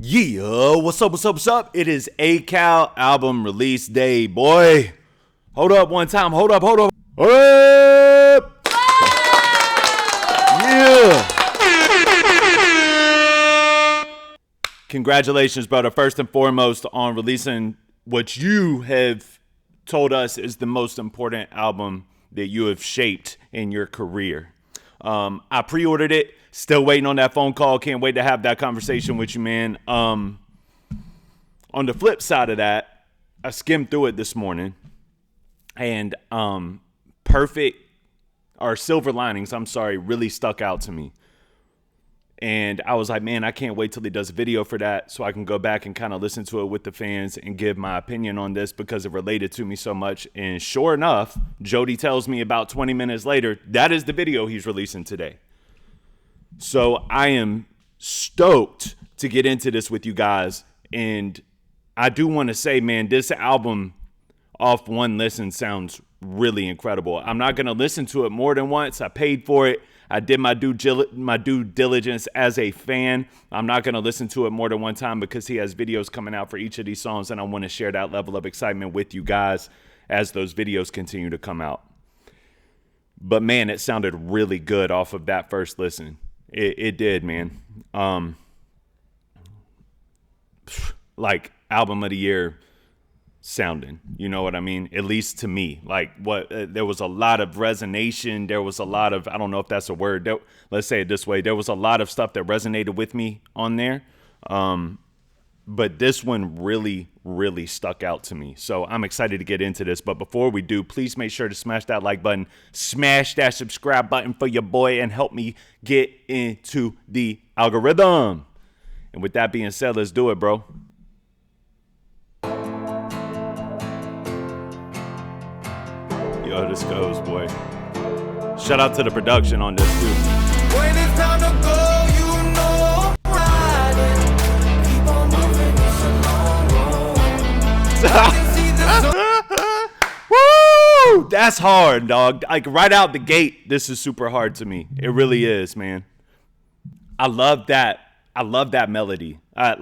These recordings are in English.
Yeah, what's up, what's up, what's up? It is acal album release day, boy. Hold up one time, hold up. Hold up! Yeah! Congratulations, brother, first and foremost on releasing what you have told us is the most important album that you have shaped in your career. I pre-ordered it. Still waiting on that phone call. Can't wait to have that conversation with you, man. On the flip side of that, I skimmed through it this morning, and Silver Linings, really stuck out to me. And I was like, man, I can't wait till he does a video for that so I can go back and kind of listen to it with the fans and give my opinion on this because it related to me so much. And sure enough, Jody tells me about 20 minutes later, that is the video he's releasing today. So I am stoked to get into this with you guys. And I do want to say, man, this album off one listen sounds really incredible. I'm not going to listen to it more than once. I paid for it. I did my due diligence as a fan. I'm not going to listen to it more than one time because he has videos coming out for each of these songs, and I want to share that level of excitement with you guys as those videos continue to come out. But, man, it sounded really good off of that first listen. It did, man. Like, album of the year sounding, you know what I mean? At least to me, there was a lot of resonation. There was a lot of, I don't know if that's a word. Let's say it this way. There was a lot of stuff that resonated with me on there. But this one really, really stuck out to me. So I'm excited to get into this. But before we do, please make sure to smash that like button, smash that subscribe button for your boy, and help me get into the algorithm. And with that being said, let's do it, bro. Yo, this goes, boy. Shout out to the production on this, too. When it's time to go, you know I'm riding. Keep on moving, it's a long road. I can see the sun. Woo! That's hard, dog. Like, right out the gate, this is super hard to me. It really is, man. I love that. I love that melody. I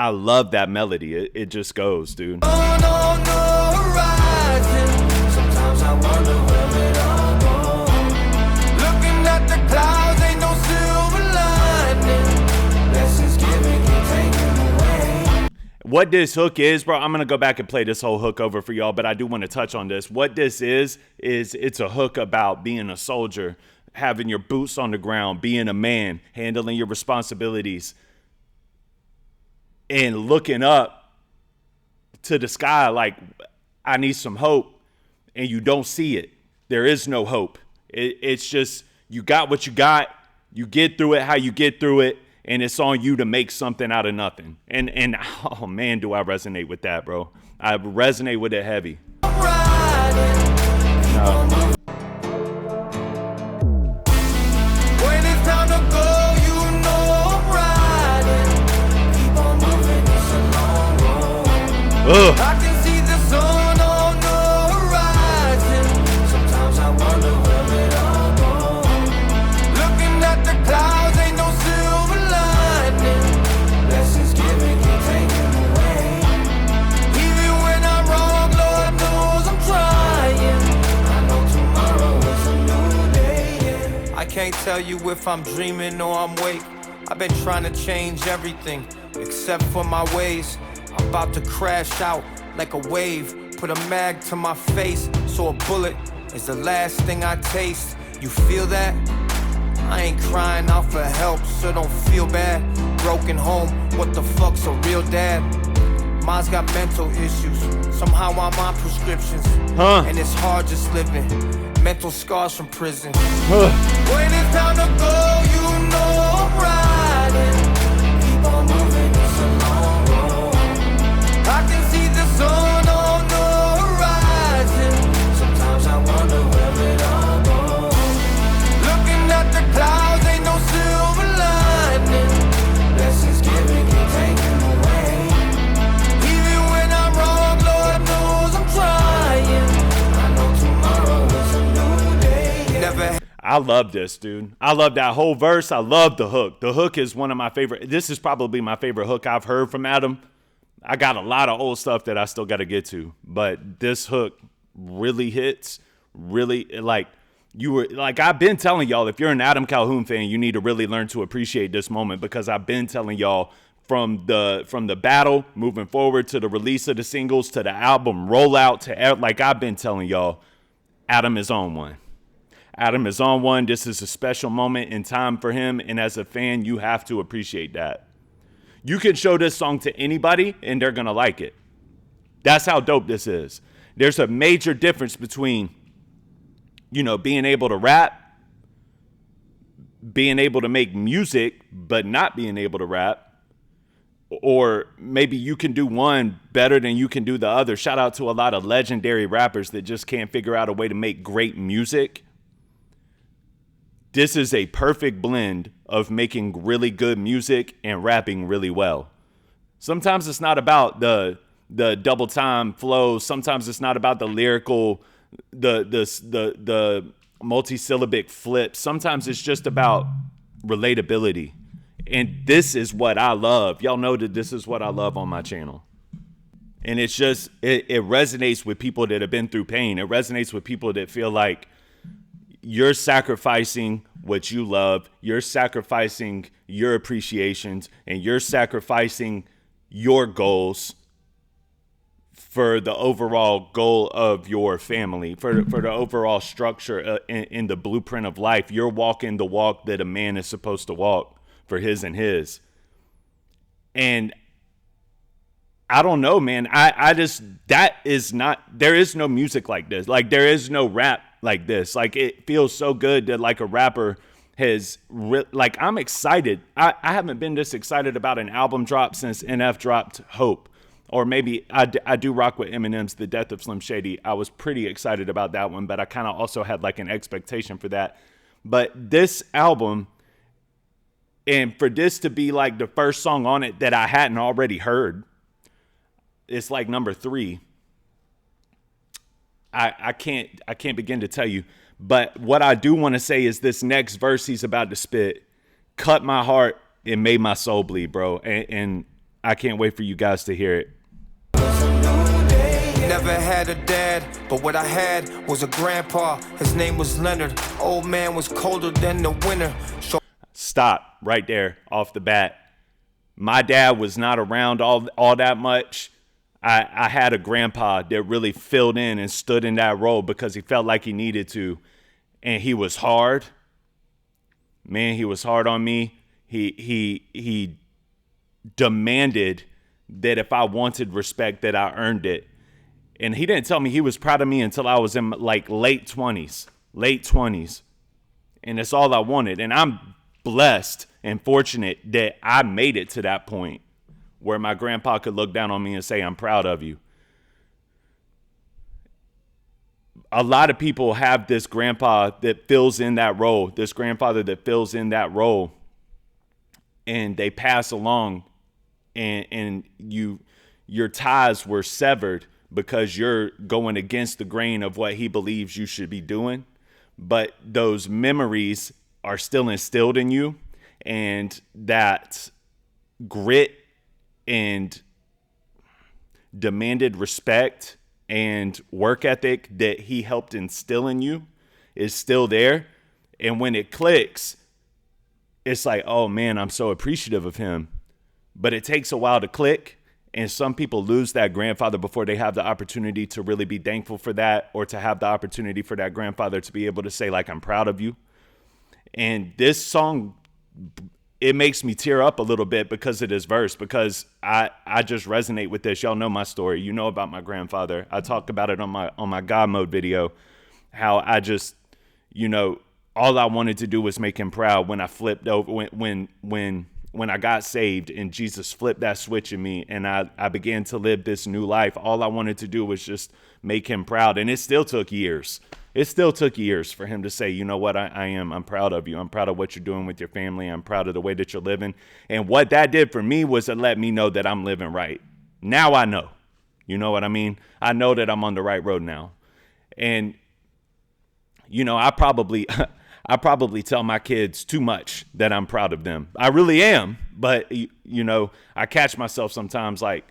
love that melody. It just goes, dude. On the horizon. Sometimes I wonder where it all goes. Looking at the clouds, ain't no silver lining. Lessons given get taken away. What this hook is, bro, I'm going to go back and play this whole hook over for y'all, but I do want to touch on this. What this is it's a hook about being a soldier, having your boots on the ground, being a man, handling your responsibilities, and looking up to the sky like, I need some hope, and you don't see it. There is no hope. It's just, you got what you got, you get through it how you get through it, and it's on you to make something out of nothing. And oh man, do I resonate with that, bro. I resonate with it heavy. When it's time to go, you know I'm riding. Keep on moving, it's a long road. I can see the sun on the horizon. Sometimes I wonder where it all goes. Looking at the clouds, ain't no silver lining. Lessons given get taken away. Even when I'm wrong, Lord knows I'm trying. I know tomorrow is a new day. I can't tell you if I'm dreaming or I'm awake. I've been trying to change everything except for my ways. I'm about to crash out like a wave. Put a mag to my face so a bullet is the last thing I taste. You feel that? I ain't crying out for help, so don't feel bad. Broken home, what the fuck's a real dad? Mine's got mental issues. Somehow I'm on prescriptions. And it's hard just living. Mental scars from prison. When it's time to go, you know I'm riding. Keep on moving, it's a long road. I can see the sun on the horizon. Sometimes I wonder where it all goes. Looking at the clouds, ain't no silver lining. Lessons given get taken away. Even when I'm wrong, Lord knows I'm trying. I know tomorrow is a new day. Never. I love this, dude. I love that whole verse. I love the hook. The hook is one of my favorite. This is probably my favorite hook I've heard from Adam. I got a lot of old stuff that I still got to get to, but this hook really hits. Really, like, I've been telling y'all, if you're an Adam Calhoun fan, you need to really learn to appreciate this moment, because I've been telling y'all from the battle moving forward to the release of the singles to the album rollout to, like, I've been telling y'all, Adam is on one. Adam is on one. This is a special moment in time for him, and as a fan, you have to appreciate that. You can show this song to anybody, and they're gonna like it. That's how dope this is. There's a major difference between, being able to rap, being able to make music, but not being able to rap. Or maybe you can do one better than you can do the other. Shout out to a lot of legendary rappers that just can't figure out a way to make great music. This is a perfect blend of making really good music and rapping really well. Sometimes it's not about the double time flow. Sometimes it's not about the lyrical, the multisyllabic flips. Sometimes it's just about relatability. And this is what I love. Y'all know that this is what I love on my channel. And it's just, it resonates with people that have been through pain. It resonates with people that feel like you're sacrificing what you love. You're sacrificing your appreciations, and you're sacrificing your goals for the overall goal of your family, for the overall structure in the blueprint of life. You're walking the walk that a man is supposed to walk for his and his. And I don't know, man. I just, that is not, there is no music like this. Like, there is no rap like this. Like, it feels so good that, like, a rapper has, like, I'm excited. I haven't been this excited about an album drop since NF dropped Hope. Or maybe I do rock with Eminem's The Death of Slim Shady. I was pretty excited about that one, but I kind of also had, like, an expectation for that. But this album, and for this to be, like, the first song on it that I hadn't already heard, it's like number 3. I can't begin to tell you. But what I do want to say is this next verse he's about to spit cut my heart and made my soul bleed, bro. And I can't wait for you guys to hear it. Never had a dad, but what I had was a grandpa. His name was Leonard. Old man was colder than the winter. Stop right there off the bat. My dad was not around all that much. I had a grandpa that really filled in and stood in that role because he felt like he needed to. And he was hard. Man, he was hard on me. He demanded that if I wanted respect, that I earned it. And he didn't tell me he was proud of me until I was in, like, late 20s. And it's all I wanted. And I'm blessed and fortunate that I made it to that point where my grandpa could look down on me and say, I'm proud of you. A lot of people have this grandpa that fills in that role, this grandfather that fills in that role, and they pass along, and your ties were severed because you're going against the grain of what he believes you should be doing. But those memories are still instilled in you, and that grit and demanded respect and work ethic that he helped instill in you is still there. And when it clicks, it's like, oh man, I'm so appreciative of him. But it takes a while to click. And some people lose that grandfather before they have the opportunity to really be thankful for that, or to have the opportunity for that grandfather to be able to say, like, I'm proud of you. And this song, it makes me tear up a little bit because of this verse, because I just resonate with this. Y'all know my story. You know about my grandfather. I talked about it on my God Mode video, how I just, all I wanted to do was make him proud when I flipped over, when I got saved and Jesus flipped that switch in me and I began to live this new life. All I wanted to do was just make him proud. And it still took years. It still took years for him to say, you know what, I'm proud of you. I'm proud of what you're doing with your family. I'm proud of the way that you're living. And what that did for me was to let me know that I'm living right. Now I know. You know what I mean? I know that I'm on the right road now. And, I I probably tell my kids too much that I'm proud of them. I really am. But, you know, I catch myself sometimes like,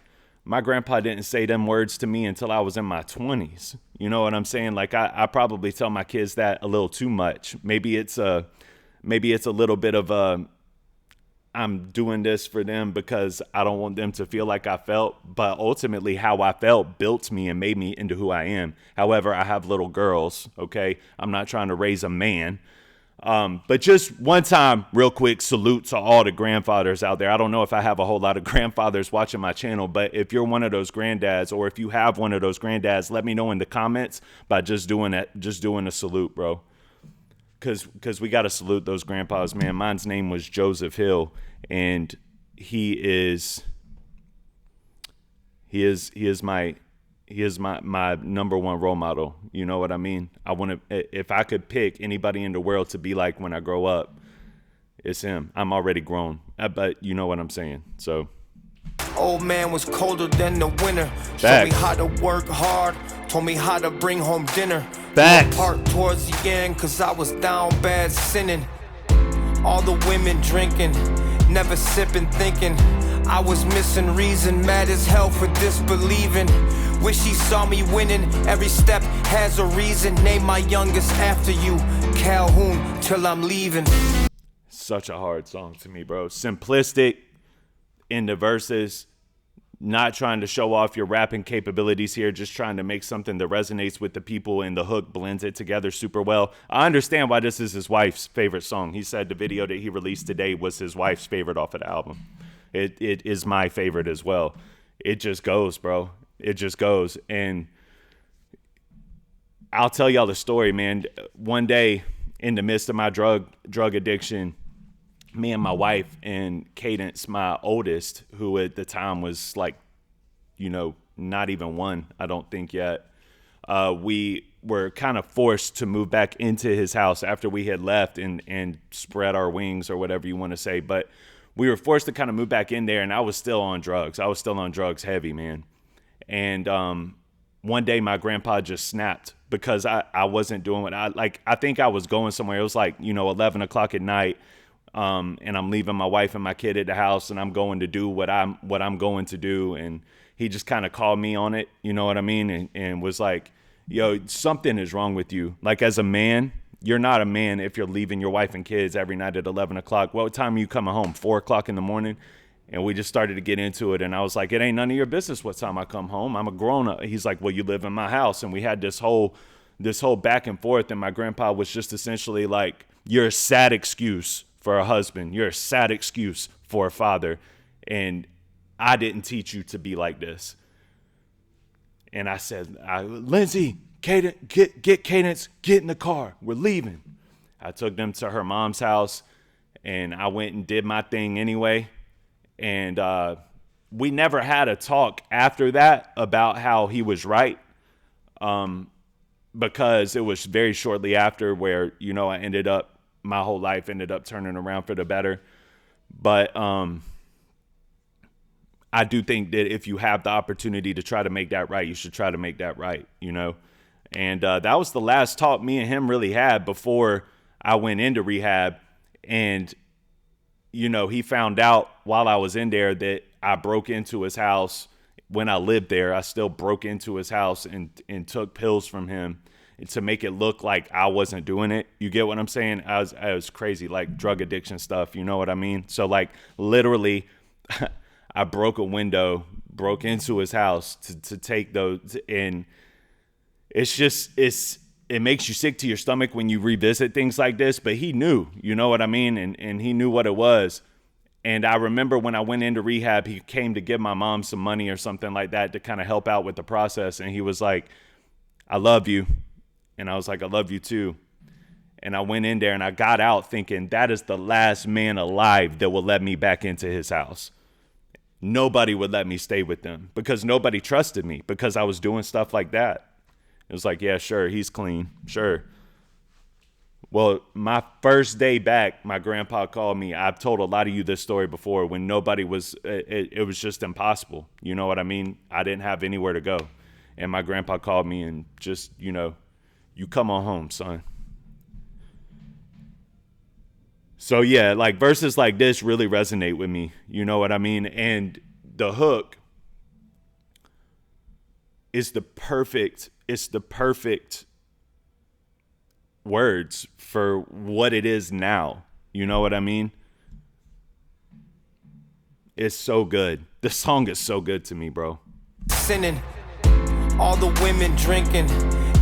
my grandpa didn't say them words to me until I was in my 20s. You know what I'm saying? Like, I probably tell my kids that a little too much. Maybe it's a little bit of a, I'm doing this for them because I don't want them to feel like I felt. But ultimately, how I felt built me and made me into who I am. However, I have little girls, okay? I'm not trying to raise a man. But just one time, real quick, salute to all the grandfathers out there. I don't know if I have a whole lot of grandfathers watching my channel, but if you're one of those granddads, or if you have one of those granddads, let me know in the comments by just doing a salute, bro. Cause we got to salute those grandpas, man. Mine's name was Joseph Hill, and he is my number one role model. You know what I mean? If I could pick anybody in the world to be like when I grow up, it's him. I'm already grown, but you know what I'm saying. So, Old man was colder than the winter. Showed me how to work hard. Told me how to bring home dinner. Facts. Part towards the end, cause I was down bad sinning. All the women drinking, never sipping, thinking I was missing reason. Mad as hell for disbelieving. Wish he saw me winning. Every step has a reason. Name my youngest after you, Calhoun, till I'm leaving. Such a hard song to me, bro. Simplistic in the verses. Not trying to show off your rapping capabilities here, just trying to make something that resonates with the people, and the hook blends it together super well. I understand why this is his wife's favorite song. He said the video that he released today was his wife's favorite off of the album. It is my favorite as well. It just goes, bro. It just goes. And I'll tell y'all the story, man. One day in the midst of my drug addiction, me and my wife and Cadence, my oldest, who at the time was like, you know, not even one, I don't think yet. We were kind of forced to move back into his house after we had left and spread our wings, or whatever you want to say. But we were forced to kind of move back in there, and I was still on drugs. I was still on drugs heavy, man. And one day my grandpa just snapped because I wasn't doing what I think I was going somewhere. It was like, you know, 11 o'clock at night. And I'm leaving my wife and my kid at the house, and I'm going to do what I'm going to do. And he just kind of called me on it. You know what I mean? And was like, yo, something is wrong with you. Like, as a man, you're not a man if you're leaving your wife and kids every night at 11 o'clock. What time are you coming home? 4 o'clock in the morning? And we just started to get into it. And I was like, it ain't none of your business what time I come home. I'm a grown up. He's like, well, you live in my house. And we had this whole back and forth. And my grandpa was just essentially like, you're a sad excuse for a husband. You're a sad excuse for a father. And I didn't teach you to be like this. And I said, Lindsay, Cadence, get Cadence, get in the car. We're leaving. I took them to her mom's house, and I went and did my thing anyway. And we never had a talk after that about how he was right. Because it was very shortly after where, you know, my whole life ended up turning around for the better. But I do think that if you have the opportunity to try to make that right, you should try to make that right, you know. And that was the last talk me and him really had before I went into rehab. And, you know, he found out while I was in there that I broke into his house. When I lived there, I still broke into his house and took pills from him to make it look like I wasn't doing it. You get what I'm saying? I was crazy, like drug addiction stuff. You know what I mean? So like literally I broke a window, broke into his house to take those. And it makes you sick to your stomach when you revisit things like this, but he knew, you know what I mean? And he knew what it was. And I remember when I went into rehab, he came to give my mom some money or something like that to kind of help out with the process. And he was like, I love you. And I was like, I love you too. And I went in there and I got out thinking that is the last man alive that will let me back into his house. Nobody would let me stay with them because nobody trusted me because I was doing stuff like that. It was like, yeah, sure, he's clean. Sure. Well, my first day back, my grandpa called me. I've told a lot of you this story before when nobody was, it was just impossible. You know what I mean? I didn't have anywhere to go. And my grandpa called me and just, you know, you come on home, son. So yeah, like verses like this really resonate with me. You know what I mean? And the hook is it's the perfect words for what it is now. You know what I mean? It's so good. The song is so good to me, bro. Sinning, all the women drinking,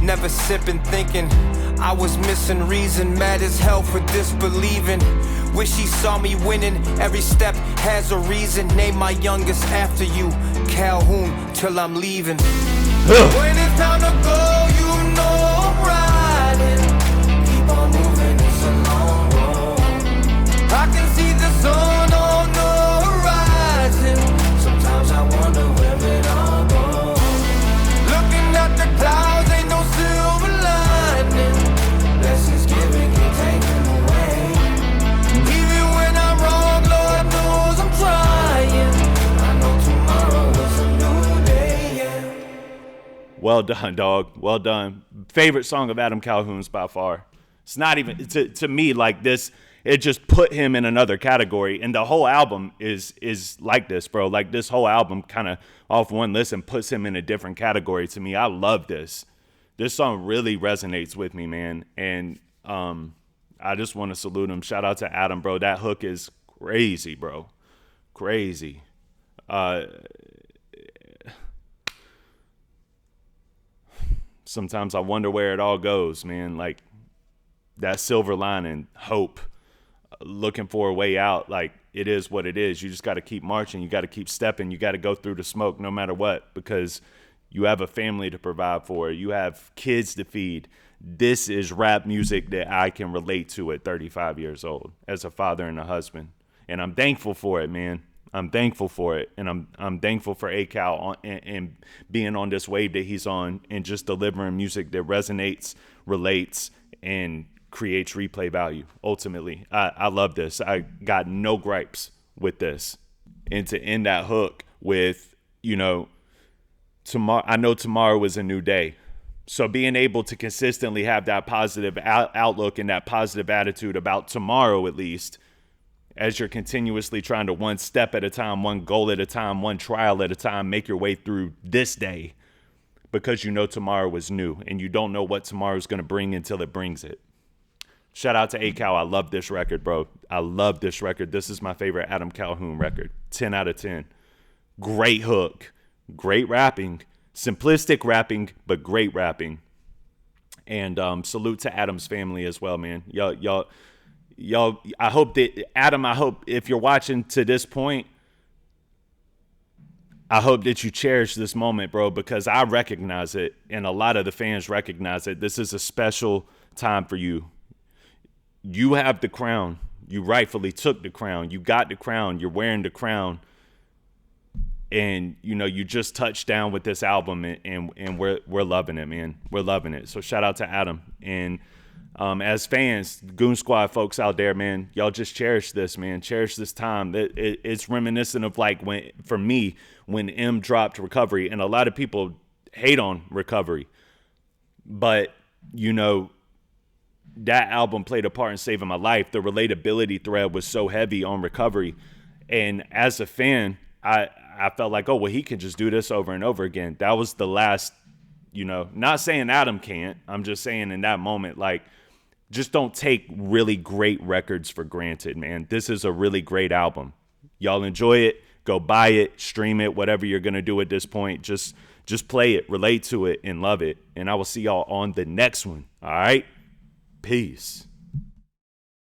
never sipping, thinking I was missing reason, mad as hell for disbelieving. Wish he saw me winning, every step has a reason. Name my youngest after you, Calhoun, till I'm leaving. When it's time to go, you know I'm riding. Keep on moving, it's a long road. I can see the sun on the horizon. Sometimes I wonder where it all goes. Looking at the clouds, ain't no silver lining. Blessings given, can't take them away. Even when I'm wrong, Lord knows I'm trying. I know tomorrow is a new day, yeah. Well done, dog. Well done. Favorite song of Adam Calhoun's by far. It's not even to me like this. It just put him in another category, and the whole album is like this, bro. Like this whole album, kind of off one listen, puts him in a different category to me. I love this. This song really resonates with me, man, and I just want to salute him. Shout out to Adam, bro. That hook is crazy, bro. Crazy. Sometimes I wonder where it all goes, man. Like that silver lining, hope, looking for a way out. Like it is what it is. You just got to keep marching. You got to keep stepping. You got to go through the smoke no matter what, because you have a family to provide for. You have kids to feed. This is rap music that I can relate to at 35 years old as a father and a husband. And I'm thankful for it, man. I'm thankful for it, and I'm thankful for acal and being on this wave that he's on, and just delivering music that resonates, relates, and creates replay value. Ultimately, I love this. I got no gripes with this. And to end that hook with, you know, tomorrow. I know tomorrow is a new day. So being able to consistently have that positive outlook and that positive attitude about tomorrow, at least, as you're continuously trying to one step at a time, one goal at a time, one trial at a time, make your way through this day, because you know tomorrow is new and you don't know what tomorrow is going to bring until it brings it. Shout out to acal. I love this record, bro. I love this record. This is my favorite Adam Calhoun record. 10 out of 10. Great hook. Great rapping. Simplistic rapping, but great rapping. And salute to Adam's family as well, man. Y'all, I hope that, Adam, I hope if you're watching to this point, I hope that you cherish this moment, bro, because I recognize it, and a lot of the fans recognize it. This is a special time for you. You have the crown. You rightfully took the crown. You got the crown. You're wearing the crown. And, you know, you just touched down with this album, and we're loving it, man. We're loving it. So shout out to Adam. And as fans, Goon Squad folks out there, man, y'all just cherish this, man. Cherish this time. It's reminiscent of, like, when, for me, when M dropped Recovery. And a lot of people hate on Recovery. But, you know, that album played a part in saving my life. The relatability thread was so heavy on Recovery. And as a fan, I felt like, oh, well, he can just do this over and over again. That was the last, you know, not saying Adam can't. I'm just saying in that moment, like, just don't take really great records for granted, man. This is a really great album. Y'all enjoy it. Go buy it, stream it, whatever you're going to do at this point. Just play it, relate to it, and love it. And I will see y'all on the next one. All right? Peace.